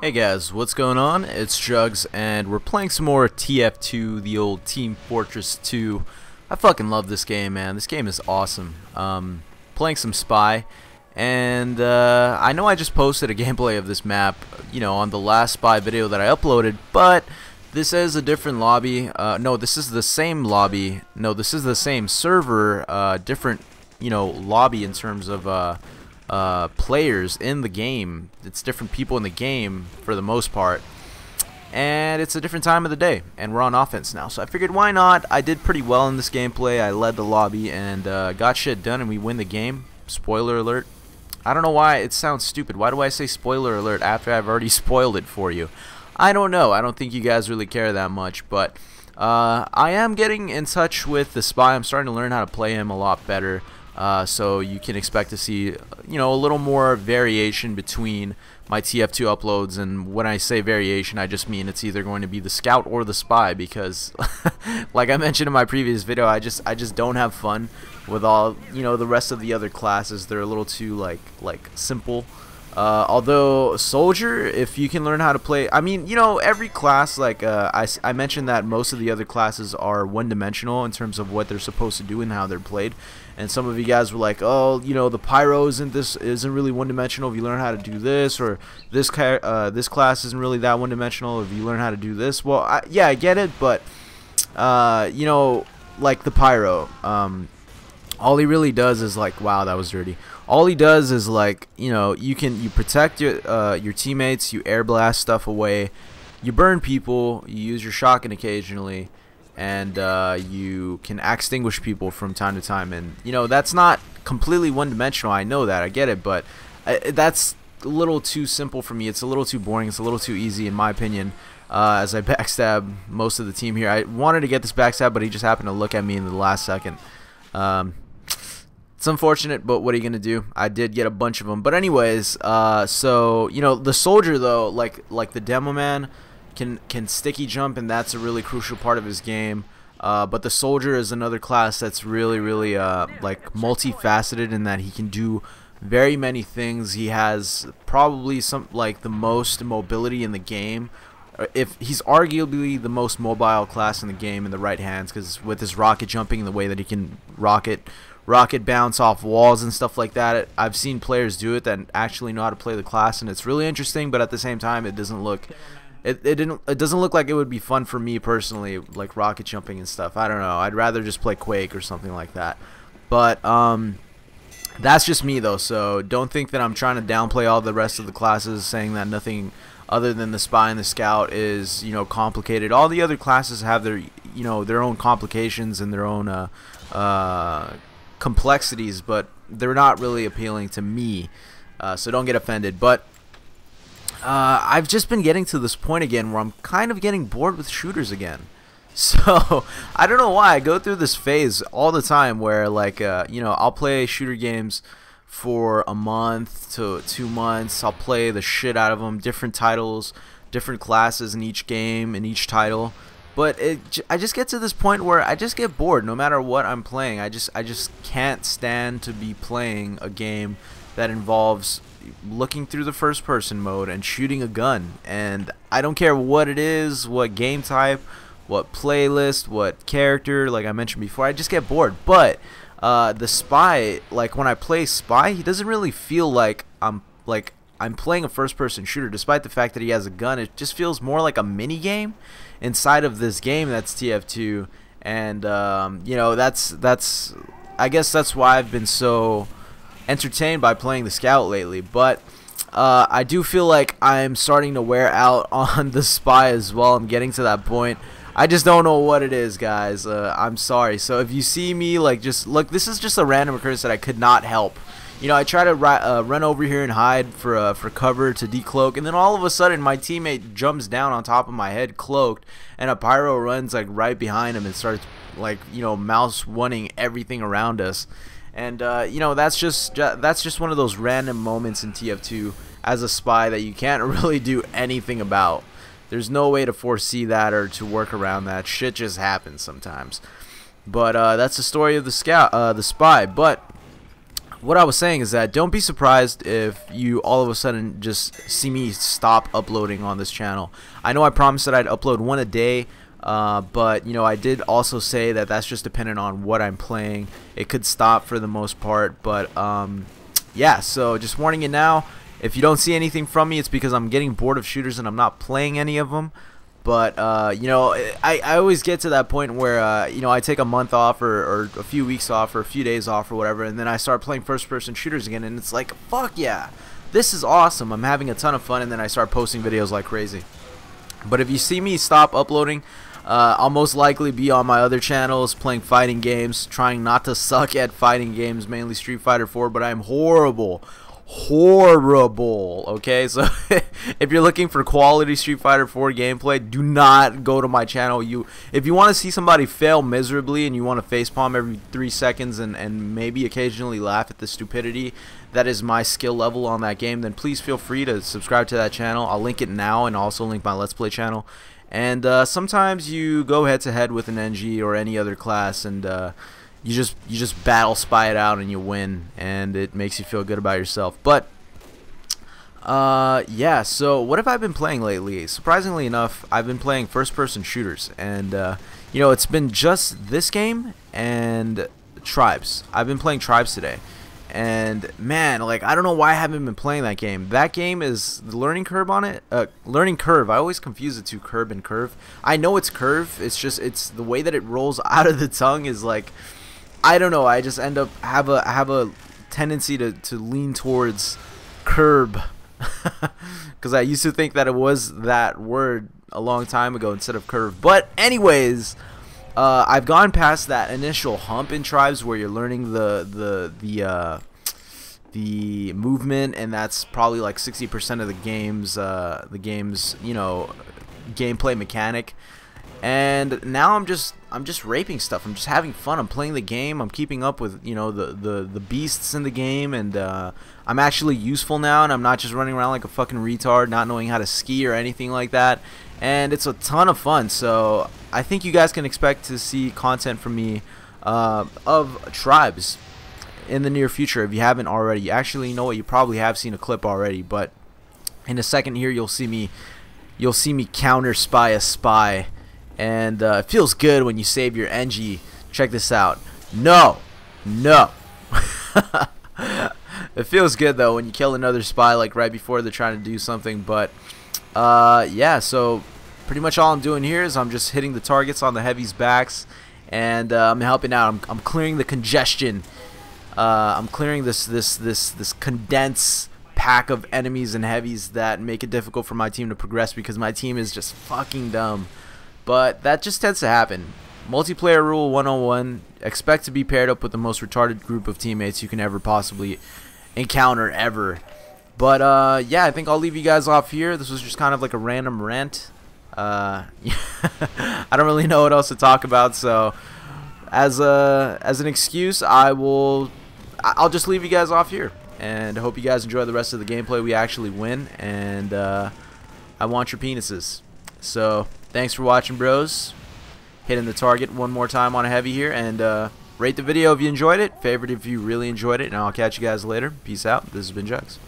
Hey guys, what's going on? It's Jugs, and we're playing some more TF2, the old Team Fortress 2. I fucking love this game, man. This game is awesome. Playing some Spy, and I know I just posted a gameplay of this map, you know, on the last Spy video that I uploaded, but this is a different lobby. No, this is the same lobby. No, this is the same server, different, you know, lobby in terms of players in the game. It's different people in the game for the most part, and it's a different time of the day, and we're on offense now, so I figured why not. I did pretty well in this gameplay. I led the lobby and got shit done, and we win the game. Spoiler alert. I don't know why it sounds stupid. Why do I say spoiler alert after I've already spoiled it for you? I don't know. I don't think you guys really care that much, but I am getting in touch with the Spy. I'm starting to learn how to play him a lot better. So you can expect to see, you know, a little more variation between my TF2 uploads. And when I say variation, I just mean it's either going to be the Scout or the Spy, because like I mentioned in my previous video, I just don't have fun with all, you know, the rest of the other classes. They're a little too like simple. Although Soldier, if you can learn how to play, I mean, you know, every class, like I mentioned that most of the other classes are one-dimensional in terms of what they're supposed to do and how they're played. And some of you guys were like, oh, you know, the Pyro isn't really one-dimensional if you learn how to do this, or this class isn't really that one-dimensional if you learn how to do this. Well, yeah, I get it, but you know, like the Pyro, all he really does is like, wow, that was dirty. All he does is, like, you know, you protect your teammates, you air blast stuff away, you burn people, you use your shotgun occasionally, and you can extinguish people from time to time. And you know, that's not completely one-dimensional. I know that, I get it, but that's a little too simple for me. It's a little too boring. It's a little too easy, in my opinion. As I backstab most of the team here, I wanted to get this backstab, but he just happened to look at me in the last second. It's unfortunate, but what are you gonna do? I did get a bunch of them. But anyways, so you know, the Soldier though, like the Demo Man, can sticky jump, and that's a really crucial part of his game. But the Soldier is another class that's really like multifaceted in that he can do very many things. He has probably the most mobility in the game. If he's arguably the most mobile class in the game in the right hands, because with his rocket jumping and the way that he can rocket bounce off walls and stuff like that, I've seen players do it that actually know how to play the class, and it's really interesting. But at the same time, it doesn't look it doesn't look like it would be fun for me personally, like rocket jumping and stuff. I don't know. I'd rather just play Quake or something like that. But that's just me though, so don't think that I'm trying to downplay all the rest of the classes, saying that nothing other than the Spy and the Scout is, you know, complicated. All the other classes have their, you know, their own complications and their own complexities, but they're not really appealing to me, so don't get offended. But I've just been getting to this point again where I'm kind of getting bored with shooters again. So I don't know why I go through this phase all the time where, like, you know, I'll play shooter games for a month to 2 months. I'll play the shit out of them, different titles, different classes in each game, in each title. But I just get to this point where I just get bored no matter what I'm playing. I just can't stand to be playing a game that involves looking through the first person mode and shooting a gun. And I don't care what it is, what game type, what playlist, what character, like I mentioned before, I just get bored. But the Spy, like when I play Spy, he doesn't really feel like I'm playing a first person shooter, despite the fact that he has a gun. It just feels more like a mini game inside of this game that's TF2. And you know, I guess that's why I've been so entertained by playing the Scout lately. But I do feel like I'm starting to wear out on the Spy as well. I'm getting to that point. I just don't know what it is, guys. I'm sorry. So if you see me, like, just look, this is just a random occurrence that I could not help. You know, I try to run over here and hide for cover to decloak, and then all of a sudden my teammate jumps down on top of my head cloaked, and a Pyro runs like right behind him and starts, like, you know, mouse oneing everything around us. And you know, that's just one of those random moments in TF2 as a Spy that you can't really do anything about. There's no way to foresee that or to work around that. Shit just happens sometimes. But that's the story of the Spy. But what I was saying is that don't be surprised if you all of a sudden just see me stop uploading on this channel. I know I promised that I'd upload one a day, but you know, I did also say that that's just dependent on what I'm playing. It could stop for the most part, but yeah, so just warning you now, if you don't see anything from me, it's because I'm getting bored of shooters and I'm not playing any of them. But you know, I always get to that point where you know, I take a month off or a few weeks off or a few days off or whatever, and then I start playing first-person shooters again, and it's like, fuck yeah, this is awesome, I'm having a ton of fun, and then I start posting videos like crazy. But if you see me stop uploading, I'll most likely be on my other channels playing fighting games, trying not to suck at fighting games, mainly Street Fighter 4, but I'm horrible. Okay, so if you're looking for quality Street Fighter 4 gameplay, do not go to my channel. If you want to see somebody fail miserably and you want to facepalm every 3 seconds and maybe occasionally laugh at the stupidity that is my skill level on that game, then please feel free to subscribe to that channel. I'll link it now, and also link my Let's Play channel. And sometimes you go head to head with an NG or any other class, and you just battle spy it out and you win, and it makes you feel good about yourself. But yeah, so what have I been playing lately? Surprisingly enough, I've been playing first-person shooters, and you know, it's been just this game and Tribes. I've been playing Tribes today, and man, like, I don't know why I haven't been playing that game. That game is the learning curve on it. Learning curve. I always confuse the two, curb and curve. I know it's curve. It's just the way that it rolls out of the tongue is like, I don't know. I just end up have a tendency to lean towards curb, because I used to think that it was that word a long time ago instead of curve. But anyways, I've gone past that initial hump in Tribes where you're learning the movement, and that's probably like 60% of the game's you know, gameplay mechanic. And now I'm just raping stuff. I'm just having fun. I'm playing the game. I'm keeping up with, you know, the beasts in the game, and I'm actually useful now, and I'm not just running around like a fucking retard, not knowing how to ski or anything like that. And it's a ton of fun. So I think you guys can expect to see content from me of Tribes in the near future if you haven't already. Actually, you know what? You probably have seen a clip already, but in a second here you'll see me counter spy a spy. And it feels good when you save your NG. Check this out. No. It feels good though when you kill another spy like right before they're trying to do something. But yeah, so pretty much all I'm doing here is I'm just hitting the targets on the heavies' backs, and I'm helping out. I'm clearing the congestion. I'm clearing this condensed pack of enemies and heavies that make it difficult for my team to progress, because my team is just fucking dumb. But that just tends to happen. Multiplayer rule 101, expect to be paired up with the most retarded group of teammates you can ever possibly encounter ever. But yeah, I think I'll leave you guys off here. This was just kind of like a random rant. I don't really know what else to talk about, so as an excuse, I'll just leave you guys off here. And I hope you guys enjoy the rest of the gameplay. We actually win, and I want your penises. So thanks for watching, bros. Hitting the target one more time on a heavy here, and rate the video if you enjoyed it, favorite if you really enjoyed it, and I'll catch you guys later. Peace out. This has been Jugs.